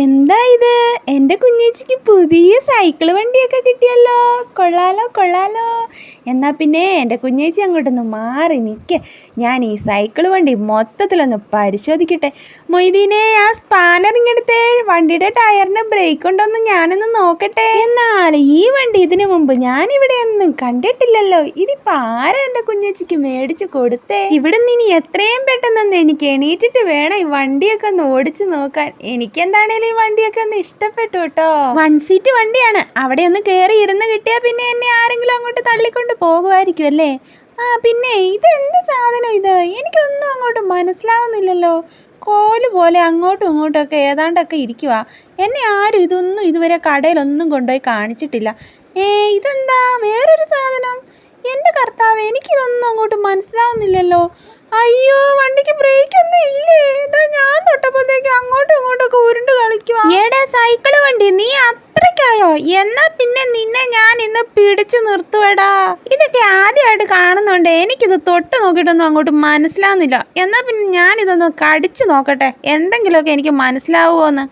എന്താ ഇത്? എൻ്റെ കുഞ്ഞേച്ചിക്ക് പുതിയ സൈക്കിൾ വണ്ടിയൊക്കെ കിട്ടിയല്ലോ. കൊള്ളാലോ കൊള്ളാലോ. എന്നാൽ പിന്നെ എൻ്റെ കുഞ്ഞേച്ചി അങ്ങോട്ടൊന്ന് മാറി നിൽക്ക്. ഞാൻ ഈ സൈക്കിൾ വണ്ടി മൊത്തത്തിലൊന്ന് പരിശോധിക്കട്ടെ. മൊയ്തീനെ, ആ സ്പാനർ ഇങ്ങെടുത്തേ. വണ്ടിയുടെ ടയറിന് ബ്രേക്ക് ഉണ്ടോന്ന് ഞാനൊന്ന് നോക്കട്ടെ. എന്നാൽ ഈ വണ്ടി ഇതിനു മുമ്പ് ഞാനിവിടെ ഒന്നും കണ്ടിട്ടില്ലല്ലോ. ഇതിപ്പോൾ ആരാ എൻ്റെ കുഞ്ഞേച്ചിക്ക് മേടിച്ച് കൊടുത്തേ? ഇവിടെ നിന്ന് ഇനി എത്രയും പെട്ടെന്നൊന്ന് എനിക്ക് എണീറ്റിട്ട് വേണം ഈ വണ്ടിയൊക്കെ ഒന്ന് ഓടിച്ച് നോക്കാൻ. എനിക്കെന്താണേലും ഈ വണ്ടിയൊക്കെ ഒന്ന് ഇഷ്ടപ്പെട്ടു കേട്ടോ. 1 സീറ്റ് വണ്ടിയാണ്. അവിടെ ഒന്ന് കയറി ഇരുന്ന് കിട്ടിയാൽ പിന്നെ എന്നെ ആരെങ്കിലും അങ്ങോട്ട് തള്ളിക്കൊണ്ട് പോകുമായിരിക്കും അല്ലേ? പിന്നെ ഇതെന്ത് സാധനം ഇത്? എനിക്കൊന്നും അങ്ങോട്ട് മനസ്സിലാവുന്നില്ലല്ലോ. കോല് പോലെ അങ്ങോട്ടും ഇങ്ങോട്ടൊക്കെ ഏതാണ്ടൊക്കെ ഇരിക്കുക. എന്നെ ആരും ഇതൊന്നും ഇതുവരെ കടയിലൊന്നും കൊണ്ടുപോയി കാണിച്ചിട്ടില്ല. ഇതെന്താ വേറൊരു സാധനം? എൻ്റെ കർത്താവ്, എനിക്കിതൊന്നും അങ്ങോട്ട് മനസ്സിലാവുന്നില്ലല്ലോ. അയ്യോ, വണ്ടിക്ക് ബ്രേക്ക് ഒന്നും ഇല്ലേ? ഇതാ ഞാൻ തൊട്ടപ്പോഴത്തേക്ക് അങ്ങോട്ടും ഇങ്ങോട്ടൊക്കെ ഉരുണ്ട് കളിക്കുക. ഏടാ സൈക്കിള് വണ്ടി, നീ അത്രയ്ക്കായോ? എന്നാ പിന്നെ നിന്നെ ഞാൻ ഇന്ന് പിടിച്ചു നിർത്തുവടാ. ഇതൊക്കെ ആദ്യമായിട്ട് കാണുന്നുണ്ട്. എനിക്കിത് തൊട്ട് നോക്കിയിട്ടൊന്നും അങ്ങോട്ട് മനസ്സിലാവുന്നില്ല. എന്നാ പിന്നെ ഞാനിതൊന്ന് കടിച്ചു നോക്കട്ടെ, എന്തെങ്കിലുമൊക്കെ എനിക്ക് മനസ്സിലാവുമോന്ന്.